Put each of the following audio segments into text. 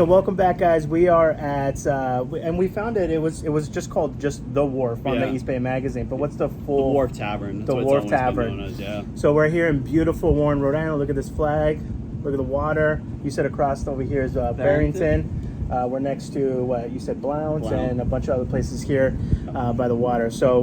So welcome back, guys. We are at and we found it. It was just called The Wharf on the East Bay Magazine. But what's the full? The Wharf Tavern. The Wharf Tavern. As, So we're here in beautiful Warren, Rhode Island. Look at this flag. Look at the water. You said across over here is Barrington. We're next to what you said, Blount's, and a bunch of other places here by the water. So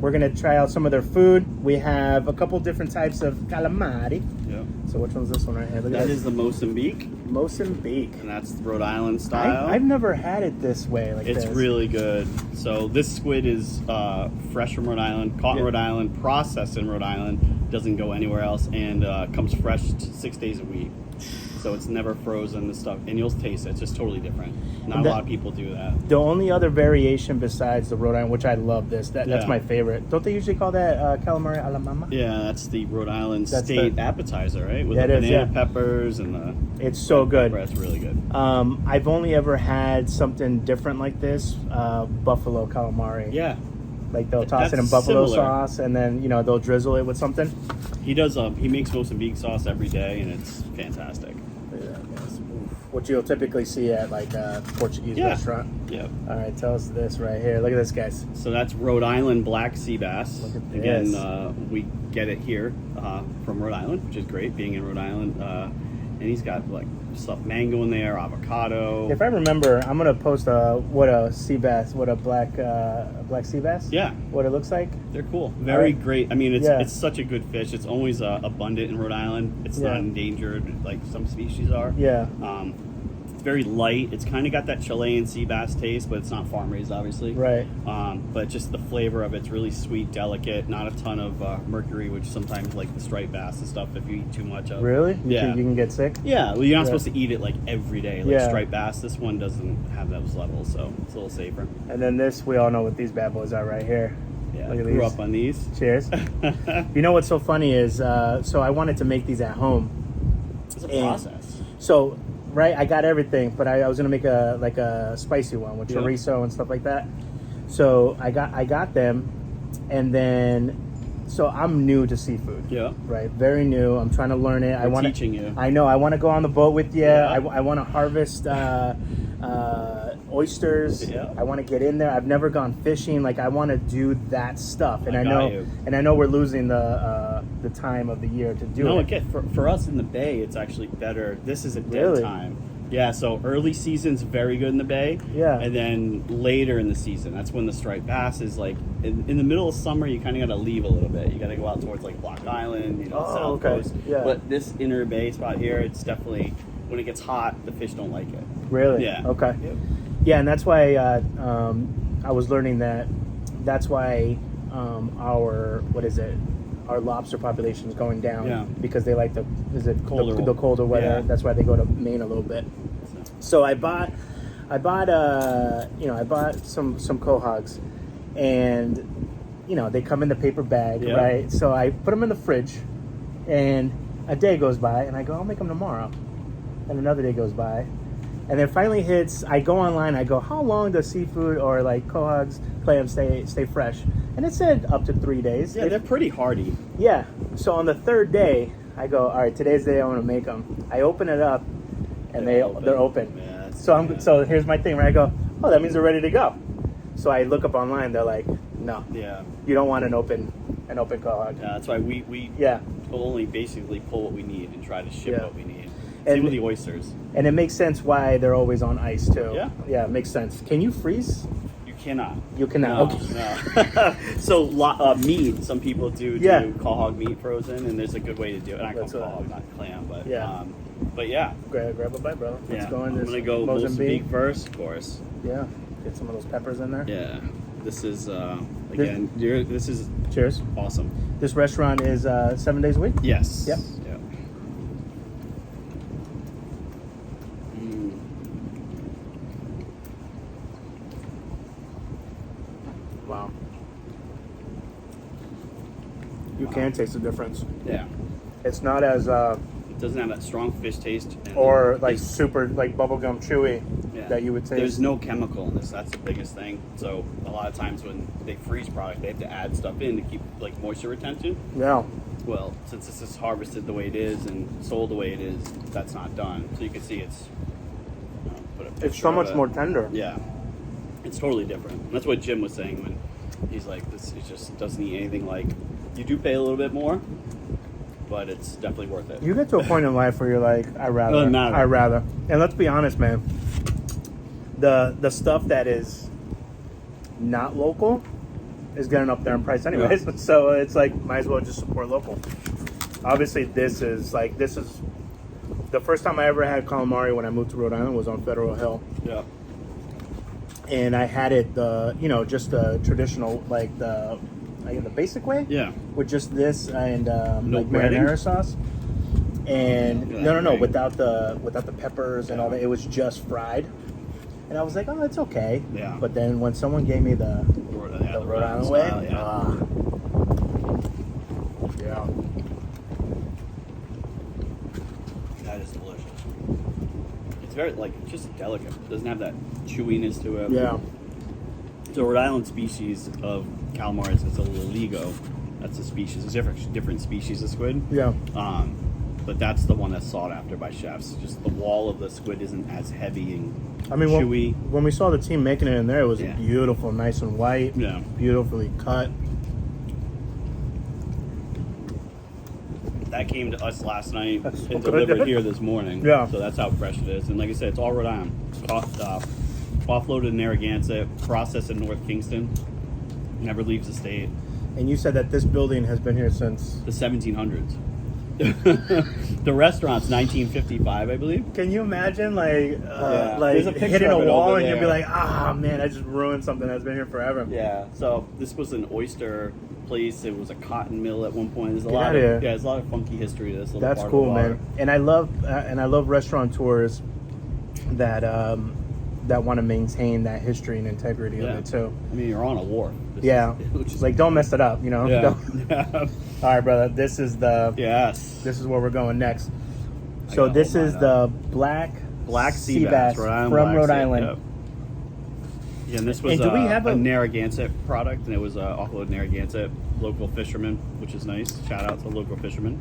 we're gonna try out some of their food. We have a couple different types of calamari. Yeah. So which one's this one right here? Look at that is the Mozambique. Mozambique. And that's Rhode Island style. I've never had it this way. It's really good. So this squid is fresh from Rhode Island, caught in Rhode Island, processed in Rhode Island, doesn't go anywhere else, and comes fresh 6 days a week. So it's never frozen, this stuff, and you'll taste it. It's just totally different. Not a lot of people do that. The only other variation besides the Rhode Island, which I love that's my favorite. Don't they usually call that calamari a la mama? Yeah, that's the Rhode Island state appetizer, right? With the banana peppers and the... It's so good. It's really good. I've only ever had something different like this, buffalo calamari. Yeah. Like they'll toss it in buffalo sauce, and then they'll drizzle it with something. He does. He makes Mozambique sauce every day, and it's fantastic. What you'll typically see at like a Portuguese restaurant. Yep. All right, tell us this right here. Look at this, guys. So that's Rhode Island black sea bass. Look at this. Again, we get it here from Rhode Island, which is great, being in Rhode Island. And he's got like stuffed mango in there, avocado. If I remember, I'm gonna post what a sea bass, what a black sea bass. Yeah. What it looks like. They're cool. Very great. I mean, it's such a good fish. It's always abundant in Rhode Island. It's not endangered like some species are. Yeah. It's very light. It's kind of got that Chilean sea bass taste, but it's not farm raised, obviously. Right. But just the flavor of it's really sweet, delicate. Not a ton of mercury, which sometimes like the striped bass and stuff. If you eat too much of. Really? Yeah. You can get sick. Yeah. Well, you're not supposed to eat it like every day, like striped bass. This one doesn't have those levels, so it's a little safer. And then this, we all know what these bad boys are right here. Yeah. Look at grew up on these. Cheers. You know what's so funny is, so I wanted to make these at home. It's a process. So. Right, I got everything, but I was gonna make a spicy one with chorizo and stuff like that. So I got them, and then so I'm new to seafood. Yeah. Right, very new. I'm trying to learn it. I'm teaching you. I know. I want to go on the boat with you. Yeah. I want to harvest oysters. Yeah. I want to get in there. I've never gone fishing. Like I want to do that stuff, and I know we're losing the time of the year to do it. No, again, for us in the Bay, it's actually better. This is a dead time. Yeah, so early season's very good in the Bay. Yeah. And then later in the season, that's when the striped bass is like, in the middle of summer, you kind of got to leave a little bit. You got to go out towards like Block Island, South Coast. Yeah. But this inner Bay spot here, it's definitely, when it gets hot, the fish don't like it. Really? Yeah. Okay. Yep. Yeah, and that's why I was learning that's why our lobster population is going down because they like the colder weather. Yeah. That's why they go to Maine a little bit. So I bought some quahogs, and they come in the paper bag, right? So I put them in the fridge, and a day goes by, and I go, I'll make them tomorrow, and another day goes by. And then finally hits, I go online, I go, how long does seafood or like quahogs, clams stay fresh? And it said up to 3 days. Yeah, they're pretty hardy. Yeah. So on the third day, I go, all right, today's the day I want to make them. I open it up, and they're open. Yeah, so here's my thing, right? I go, oh, that means they're ready to go. So I look up online, they're like, no. Yeah. You don't want an open quahog. Yeah, that's why we only basically pull what we need and try to ship what we need. Same with the oysters. And it makes sense why they're always on ice, too. Yeah. Yeah, it makes sense. Can you freeze? You cannot. You cannot. No. So meat, some people do quahog meat frozen, and there's a good way to do it. I call quahog, not clam, but but yeah. Grab a bite, brother. Let's go in this. I'm gonna go Mozambique first, of course. Yeah. Get some of those peppers in there. Yeah. This is this is cheers. Awesome. This restaurant is 7 days a week? Yes. Yep. Wow. You can taste the difference. Yeah. It's not as it doesn't have that strong fish taste or like super like bubblegum chewy that you would taste. There's no chemical in this. That's the biggest thing. So a lot of times when they freeze product, they have to add stuff in to keep like moisture retention. Yeah. Well, since this is harvested the way it is and sold the way it is, that's not done. So you can see it's It's so much more tender. Yeah, it's totally different. That's what Jim was saying when he's like, this it just doesn't eat anything like. You do pay a little bit more, but it's definitely worth it. You get to a point in life where you're like, I'd rather. And let's be honest, man. The stuff that is not local is getting up there in price anyways. Yeah. So it's like, might as well just support local. Obviously, this is the first time I ever had calamari when I moved to Rhode Island was on Federal Hill. Yeah. And I had it just the traditional, like the basic way. Yeah. With just this and no like marinara sauce. And no, without the peppers and all that. It was just fried. And I was like, oh, it's okay. Yeah. But then when someone gave me the Rhode Island way, yeah. That is delicious. It's very, just delicate. It doesn't have that chewiness to it. Yeah. So Rhode Island species of calamari, it's a liligo. That's a species. There's different species of squid. Yeah. But that's the one that's sought after by chefs. Just the wall of the squid isn't as heavy and chewy. When we saw the team making it in there, it was beautiful, nice and white. Yeah. Beautifully cut. That came to us last night That's and so delivered good. here this morning. Yeah. So that's how fresh it is. And like I said, it's all Rhode Island. It's offloaded in Narragansett, processed in North Kingston. Never leaves the state. And you said that this building has been here since The 1700s. The restaurant's 1955, I believe. Can you imagine, There's a picture hitting a of it wall over and you'll be there. like, man, I just ruined something that's been here forever. Yeah. So this was an oyster place. It was a cotton mill at one point. There's a lot of funky history to this little That's part cool, of the water. man. And I love restaurateurs that want to maintain that history and integrity of it too. I mean, you're on a wharf. Which is like, don't mess it up, Yeah. All right, brother. This is Yes. This is where we're going next. So this is the black sea bass from Rhode Island. Yep. Yeah, and this was do we have a Narragansett product, and it was offload Narragansett local fishermen, which is nice. Shout out to local fishermen.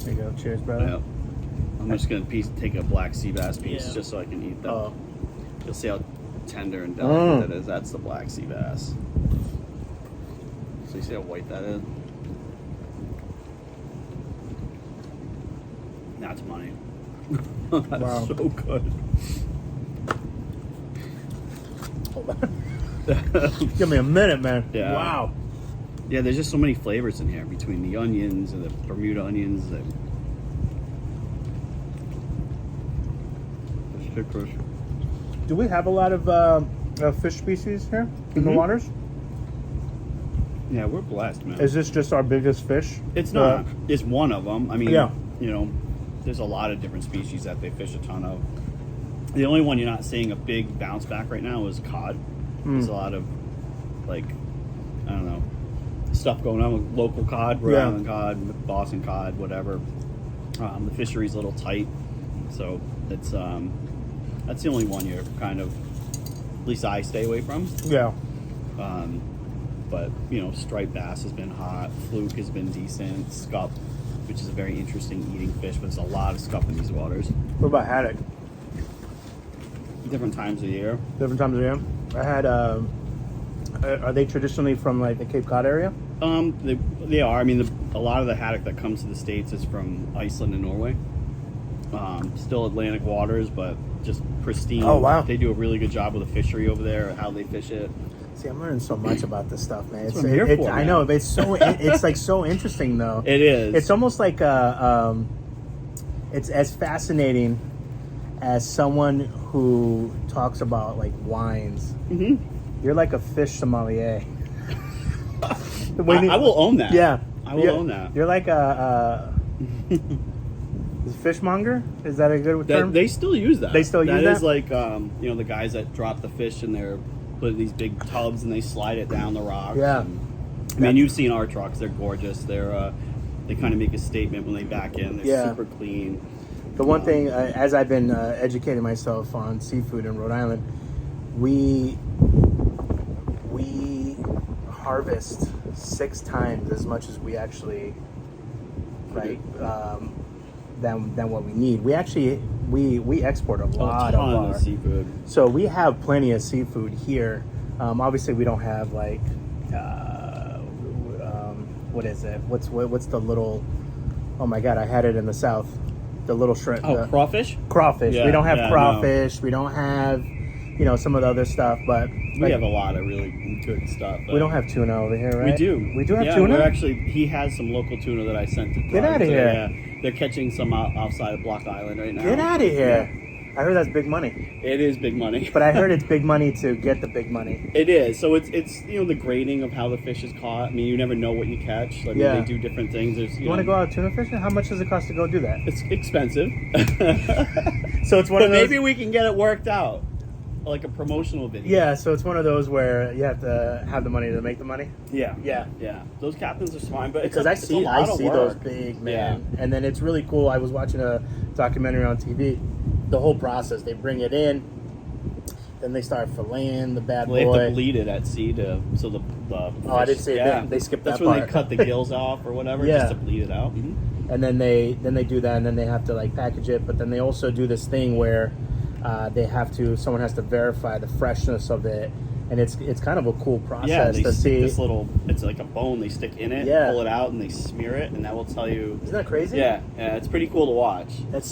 There you go. Cheers, brother. Yep. I'm just gonna take a black sea bass piece just so I can eat that. Oh. You'll see how tender and delicate that is. That's the black sea bass. So you see how white that is? That's money. That's so good. Hold on. Give me a minute, man. Yeah. Wow. Yeah, there's just so many flavors in here between the onions and the Bermuda onions. Do we have a lot of fish species here in the waters? Yeah, we're blessed, man. Is this just our biggest fish? It's not. It's one of them. I mean, Yeah. There's a lot of different species that they fish a ton of. The only one you're not seeing a big bounce back right now is cod. There's a lot of, stuff going on with local cod, Rhode Island cod, Boston cod, whatever. The fishery's a little tight, so it's that's the only one you're kind of, at least I stay away from. Yeah. But striped bass has been hot, fluke has been decent, scup, which is a very interesting eating fish, but there's a lot of scup in these waters. What about haddock? Different times of year. Different times of year. I had. Are they traditionally from like the Cape Cod area? They are. I mean, a lot of the haddock that comes to the States is from Iceland and Norway. Still Atlantic waters, but just pristine. Oh, wow. They do a really good job with the fishery over there, how they fish it. See, I'm learning so much about this stuff, man. That's what I'm here for, I man. know, but it's so it's like so interesting though. It is. It's almost like it's as fascinating as someone who talks about like wines. Mm-hmm. You're like a fish sommelier. I will own that. Yeah, I will own that. You're like a fishmonger. Is that a good term? They still use that. They still use that? That is like the guys that drop the fish in their put these big tubs and they slide it down the rocks. Yeah. I mean, you've seen our trucks. They're gorgeous. They kind of make a statement when they back in. They're super clean. The one thing, as I've been educating myself on seafood in Rhode Island, we harvest 6 times as much as we actually than what we need. We actually we export a lot a ton of of seafood. So we have plenty of seafood here. Obviously, we don't have like what is it? What's the little? Oh my God, I had it in the South. The little shrimp. Oh, crawfish. Crawfish. Yeah, we don't have yeah, crawfish. No. We don't have, some of the other stuff. But we have a lot of really good stuff. We don't have tuna over here, right? We do. We do have yeah, tuna. We're actually, he has some local tuna that I sent to. Get out of here. Yeah, they're catching some outside of Block Island right now. Get out of here. Yeah. I heard that's big money. It is big money. But I heard it's big money to get the big money. It is. So it's the grading of how the fish is caught. I mean, you never know what you catch. I mean, they do different things. There's, you want to go out tuna fishing? How much does it cost to go do that? It's expensive. So it's one of those. Maybe we can get it worked out, like a promotional video. Yeah. So it's one of those where you have to have the money to make the money. Yeah. Yeah. Yeah. Those captains are smart, but Because I see those big, man. Yeah. And then it's really cool. I was watching a documentary on TV. The whole process, they bring it in, then they start filleting the bad boy. They have to bleed it at sea so the oh, I didn't see it. They skipped that part. That's when they cut the gills off or whatever, just to bleed it out. Mm-hmm. And then they do that, and then they have to like package it. But then they also do this thing where someone has to verify the freshness of it, and it's kind of a cool process yeah, they to stick see. This little, it's like a bone they stick in it, pull it out, and they smear it, and that will tell you. Isn't that crazy? Yeah, it's pretty cool to watch. It's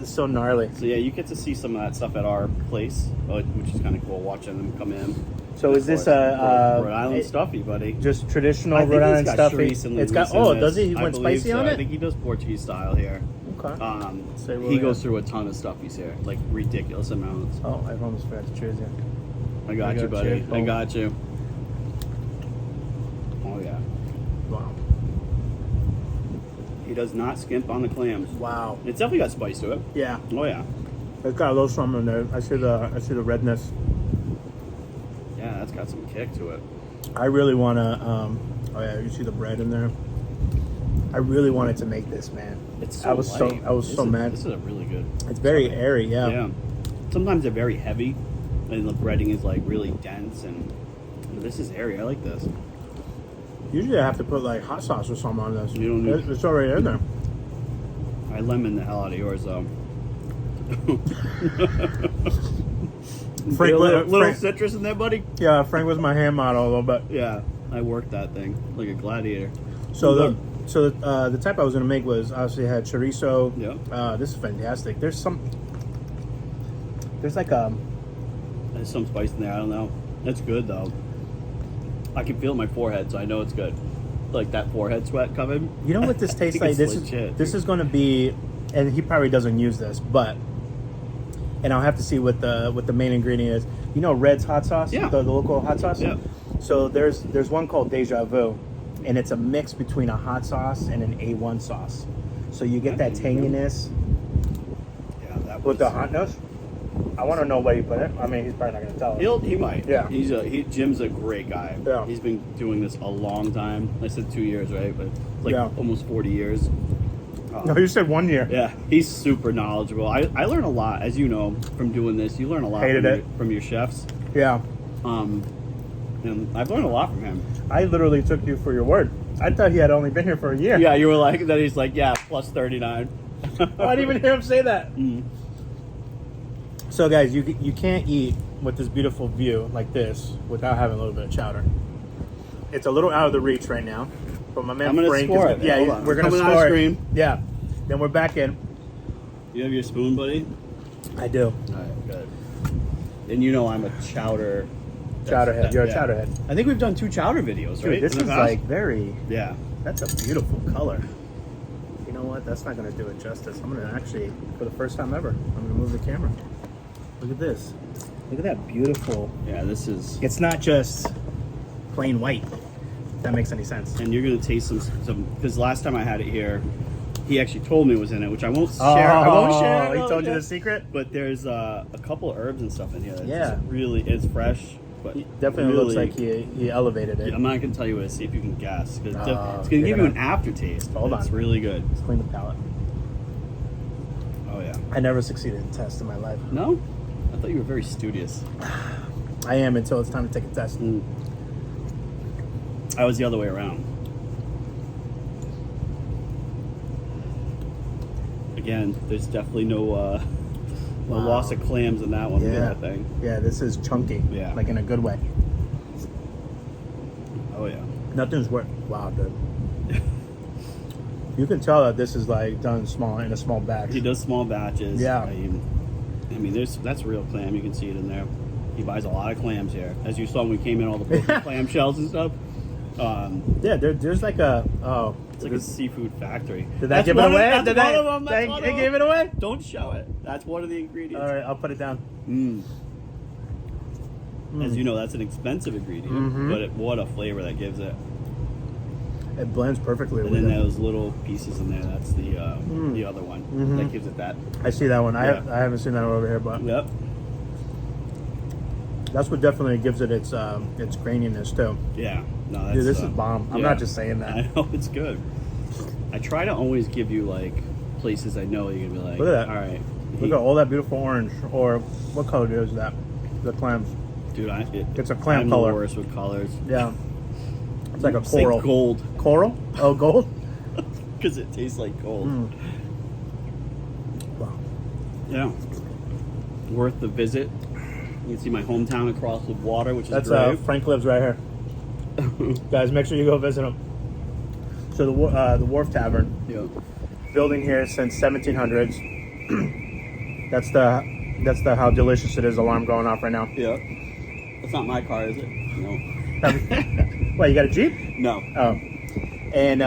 so gnarly. So yeah, you get to see some of that stuff at our place, which is kind of cool watching them come in. So is this a Rhode Island stuffy, buddy? Just traditional Rhode Island stuffy? It's got does he? He went spicy on it? I think he does Portuguese style here. Okay. He goes through a ton of stuffies here, like ridiculous amounts. Oh, I've almost forgot to cheers you. I got you, buddy. Cheers, I got you. Oh yeah. Wow. He does not skimp on the clams. Wow. It's definitely got spice to it. Yeah. Oh yeah. It's got a little something in there. I see the redness. Yeah, that's got some kick to it. I really want to. Oh yeah, you see the bread in there. I really wanted to make this, man. It's so I was light. so mad. This is a really good. It's very airy, yeah. Yeah. Sometimes they're very heavy, and the breading is like really dense, and this is airy. I like this. Usually I have to put like hot sauce or something on this. You don't need. It's already in there. I lemon the hell out of yours though. Frank, little citrus in there, buddy. Yeah, Frank was my hand model a little bit. Yeah, I worked that thing like a gladiator. So the type I was gonna make was obviously had chorizo. Yeah. This is fantastic. There's like There's some spice in there. I don't know. That's good though. I can feel it in my forehead, so I know it's good. Like that forehead sweat coming. You know what this tastes like? This is going to be, and he probably doesn't use this, but, and I'll have to see what the main ingredient is. You know Red's hot sauce? Yeah. The local hot sauce? Yeah. So there's one called Deja Vu, and it's a mix between a hot sauce and an A1 sauce. So you get that tanginess with the hotness. I want to know what he put in. I mean, he's probably not going to tell us. He might. Yeah. Jim's a great guy. Yeah. He's been doing this a long time. I said 2 years, right? But like almost 40 years. No, you said 1 year. Yeah, he's super knowledgeable. I learn a lot, as you know, from doing this. You learn a lot from your chefs. Yeah. And I've learned a lot from him. I literally took you for your word. I thought he had only been here for a year. Yeah, you were like, then he's like, yeah, plus 39. I didn't even hear him say that. Mm. So guys, you can't eat with this beautiful view like this without having a little bit of chowder. It's a little out of the reach right now, but my man I'm gonna Frank score is it. yeah, we're gonna Coming out score of it. screen. Yeah, then we're back in. You have your spoon, buddy? I do. All right, good. And you know I'm a chowder. Chowderhead. You're a chowderhead. I think we've done 2 chowder videos, Dude, right? this is like very. Yeah. That's a beautiful color. You know what? That's not gonna do it justice. I'm gonna actually, for the first time ever, I'm gonna move the camera. Look at this. Look at that beautiful. Yeah, this is. It's not just plain white. If that makes any sense. And you're gonna taste some because last time I had it here, he actually told me it was in it, which I won't share. I won't share. He told you the secret. But there's a couple of herbs and stuff in here. That's Yeah. it's fresh. But It definitely really, looks like he elevated it. I'm not gonna tell you what to see if you can guess. 'Cause it's gonna you're give you an aftertaste. Hold on. It's really good. Let's clean the palate. Oh yeah. I never succeeded in tests in my life. No? I thought you were very studious. I am until it's time to take a test. I was the other way around. again, there's definitely no loss of clams in that one. Look at that thing. Yeah, this is chunky. Yeah. Like in a good way. Oh yeah. Nothing's worth. Wow, dude. You can tell that this is like done in a small batch. He does small batches. Yeah. I mean, that's real clam. You can see it in there. He buys a lot of clams here, as you saw when we came in, all the clam shells and stuff. Yeah, there's like a it's like a seafood factory. Did that give it away? That's one of them. That's one of They them. gave it away? Don't show it. That's one of the ingredients. All right, I'll put it down. As you know, that's an expensive ingredient, but what a flavor that gives it. It blends perfectly And with then it. those little pieces in there, that's the other one that gives it that. I see that one. Yeah. I haven't seen that one over here, but Yep. that's what definitely gives it its graininess too. Yeah. No, that's, Dude, this is bomb. I'm not just saying that. I know, it's good. I try to always give you like places I know you're gonna be like, Look at that. all right. Look at all that beautiful orange. Or what color is that? The clams. Dude, It's a clam I'm color. the worst with colors. Yeah. It's like a Say coral. gold. Coral? Oh, gold? Because it tastes like gold. Wow. Yeah. Worth the visit. You can see my hometown across the water, which is That's great. Frank lives right here. Guys, make sure you go visit him. So the Wharf Tavern, Yeah. building here since 1700s. That's the how delicious it is alarm going off right now. Yeah. That's not my car, is it? No. What, you got a Jeep? No. Oh. And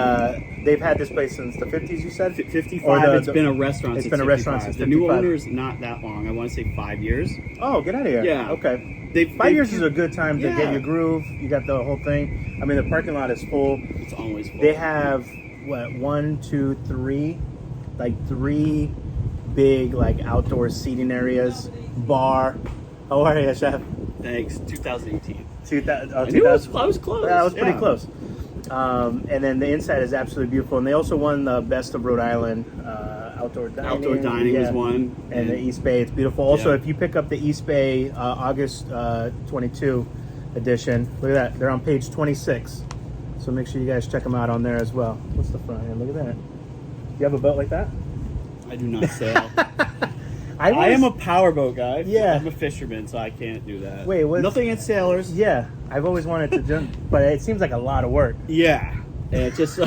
they've had this place since the 50s, you said? 55. Or It's been a restaurant it's since been a restaurant 55. since The new 55. owner's not that long. I want to say 5 years. Oh, get out of here. Yeah. Okay. 5 They've- years is a good time to Yeah. get your groove. You got the whole thing. I mean, the parking lot is full. It's always full. They have, what, 1, 2, 3? Like 3 big, like, outdoor seating areas. Bar. How are you, Chef? Thanks. 2018. 2000, I knew I was close. Yeah, I was pretty close. And then the inside is absolutely beautiful. And they also won the Best of Rhode Island outdoor dining. Outdoor dining was one. And the East Bay, it's beautiful. Also, Yeah. if you pick up the East Bay August 22 edition, look at that. They're on page 26. So make sure you guys check them out on there as well. What's the front end? Look at that. You have a boat like that? I do not sail. I am a powerboat guy. Yeah. I'm a fisherman, so I can't do that. Wait, what? Nothing against sailors. Yeah, I've always wanted to jump, but it seems like a lot of work. Yeah. And it just...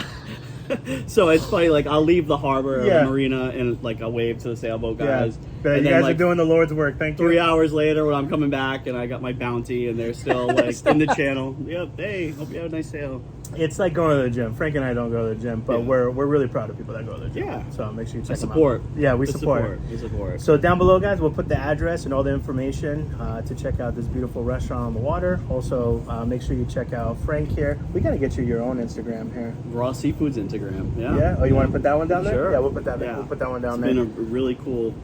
So it's funny, like, I'll leave the harbor or Yeah. the marina and, like, I'll wave to the sailboat guys. Yeah. But and you then, guys like, are doing the Lord's work. Thank you. 3 hours later when I'm coming back and I got my bounty and they're still, like, in the channel. Yep, hey, hope you have a nice sail. It's like going to the gym. Frank and I don't go to the gym, but Yeah. we're really proud of people that go to the gym. Yeah. So make sure you check them Support. out. Yeah, we The support. We support. So down below, guys, we'll put the address and all the information to check out this beautiful restaurant on the water. Also, make sure you check out Frank here. We got to get you your own Instagram here. Raw Seafoods Instagram. Yeah. Yeah? Oh, you want to put that one down there? Sure. Yeah, we'll put that. Yeah. We'll put that one down It's there. been a really cool.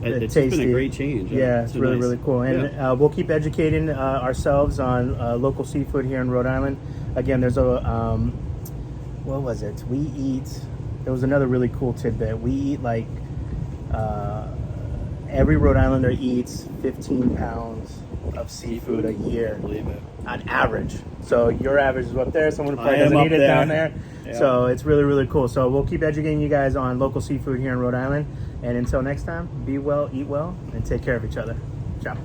It's tasty. been a great change. Yeah, it's been really, nice. really cool. And Yeah. we'll keep educating ourselves on local seafood here in Rhode Island. Again, there's a, what was it? There was another really cool tidbit. We eat like, every Rhode Islander eats 15 pounds of seafood a year Believe it. on average. So your average is up there. Someone who probably I am doesn't up eat it there. down there. Yeah. So it's really, really cool. So we'll keep educating you guys on local seafood here in Rhode Island. And until next time, be well, eat well, and take care of each other. Ciao.